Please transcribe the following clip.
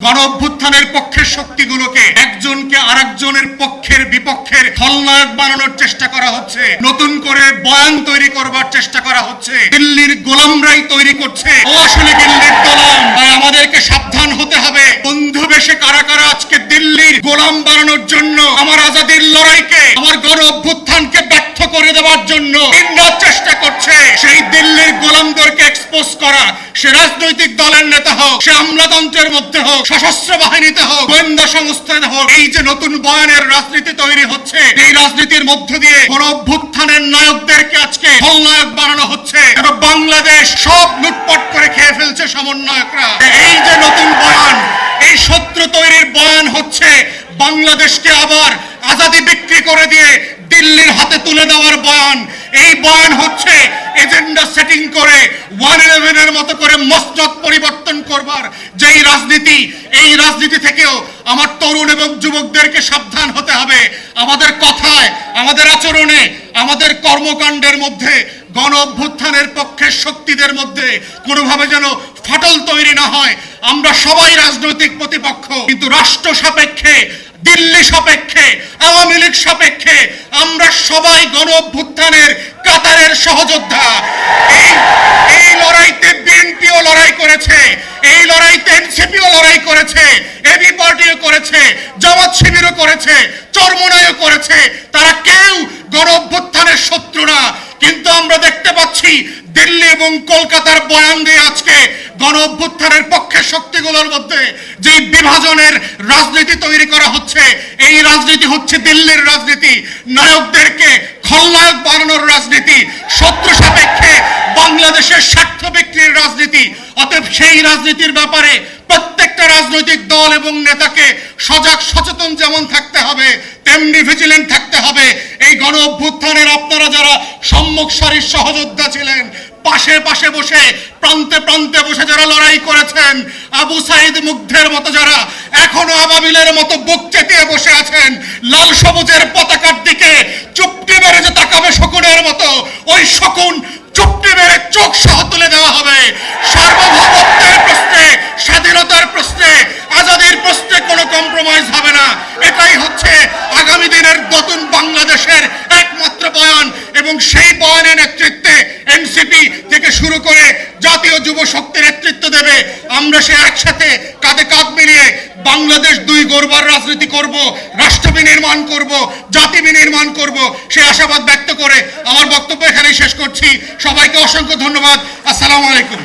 গণ অভ্যুত্থানের পক্ষের শক্তিগুলোকে একজনকে আরেকজনের পক্ষের বিপক্ষের খলনায়ক বানানোর চেষ্টা করা হচ্ছে, নতুন করে বয়ান তৈরি করবার চেষ্টা করা হচ্ছে। দিল্লির গোলামরাই তৈরি করছে, ও আসলে দিল্লির গোলাম। তাই আমাদেরকে সাবধান হতে হবে। বন্ধু বেশে কারা কারা আজকে দিল্লির গোলাম বানানোর জন্য আমার আজাদির লড়াইকে, আমার গণ অভ্যুত্থানকে ব্যর্থ করে দেওয়ার জন্য দিনরাত চেষ্টা করছে, সেই দিল্লির গোলামদেরকে এক্সপোজ করা, সে রাজনৈতিক দলের নেতা হোক, সে আমলাতন্ত্রের মধ্যে হোক, সশস্ত্র বাহিনীতে হোক, গোয়েন্দা সংস্থাতে হোক, এই যে নতুন বয়ানের রাজনীতি তৈরি হচ্ছে, এই রাজনীতির মধ্য দিয়ে গণ অভ্যুত্থানের নায়কদেরকে আজকে খলনায়ক বানানো হচ্ছে এবং বাংলাদেশ সব লুটপাট করে খেয়ে ফেলছে সমন্বয়করা। এই যে নতুন বয়ান, এই শত্রু তৈরির বয়ান হচ্ছে বাংলাদেশকে আবার আজাদি বিক্রি করে দিয়ে দিল্লির হাতে তুলে দেওয়ার বয়ান। এই বয়ান হচ্ছে এজেন্ডা সেটিং করে 111 এর মতো করে মসনদ পরিবর্তন করবার যেই রাজনীতি, এই রাজনীতি থেকেও আমার তরুণ এবং যুবকদেরকে সাবধান হতে হবে। আমাদের কথায়, আমাদের আচরণে, আমাদের কর্মকাণ্ডের মধ্যে গণ অভ্যুত্থানের পক্ষের শক্তিদের মধ্যে কোনোভাবে যেন ফাটল তৈরি না হয়। আমরা সবাই রাজনৈতিক প্রতিপক্ষ, কিন্তু রাষ্ট্র সাপেক্ষে, দিল্লি সাপেক্ষে, আওয়ামী লীগ সাপেক্ষে আমরা সবাই গণ অভ্যুত্থানের কাতারের সহযোদ্ধা। এই লড়াইতে বিএনপিও লড়াই করেছে, এই লড়াইতে এনসিপিও লড়াই করেছে, এবি পার্টিও করেছে, জামাত শিবিরও করেছে, চরমোনাইও করেছে। তারা কেউ গণ অভ্যুত্থানের শত্রু না। কিন্তু আমরা দেখতে পাচ্ছি দিল্লি এবং কলকাতার বয়ান দিয়ে আজকে গণ অভ্যুত্থানের পক্ষের শক্তিগুলোর মধ্যে যে বিভাজনের রাজনীতি তৈরি করা হচ্ছে, এই রাজনীতি হচ্ছে দিল্লির রাজনীতি, নায়কদেরকে খলনায়ক বানানোর রাজনীতি, শত্রু সাপেক্ষে বাংলাদেশের স্বার্থ বিক্রির রাজনীতি। অতএব সেই রাজনীতির ব্যাপারে প্রত্যেকটা রাজনৈতিক দল এবং নেতাকে সজাগ সচেতন যেমন থাকতে হবে, তেমনি ভিজিলেন্ট থাকতে হবে। এই গণ অভ্যুত্থানের আপনারা যারা সম্মুখ সারির সহযোদ্ধা ছিলেন, পাশে পাশে বসে, প্রান্তে প্রান্তে বসে যারা লড়াই করেছেন, আবু সাইদ মুগ্ধের মতো যারা এখনো আবাবিলের মতো বুক চেতিয়ে বসে আছেন, লাল সবুজের পতাকার দিকে চুপটি মেরে যে তাকাবে শকুনের মতো, ওই শকুন চুপটি মেরে চোখ সহ তুলে দেওয়া হবে। সার্বভৌমত্বের প্রশ্নে, স্বাধীনতার প্রশ্নে, আজাদির প্রশ্নে কোনো কম্প্রোমাইজ হবে না। এটাই হচ্ছে আগামী দিনের নতুন বাংলাদেশের একমাত্র বয়ান। এবং সেই বয়ানের নেতৃত্বে এনসিপি থেকে শুরু করে জাতীয় যুব শক্তির নেতৃত্ব দেবে। আমরা সে একসাথে কাঁধে কাঁধ মিলিয়ে বাংলাদেশ দুই গড়বার রাজনীতি করব, রাষ্ট্র বিনির্মাণ করব, জাতি বিনির্মাণ করব, সে আশাবাদ ব্যক্ত করে আমার বক্তব্য এখানেই শেষ করছি। সবাইকে অসংখ্য ধন্যবাদ। আসসালামু আলাইকুম।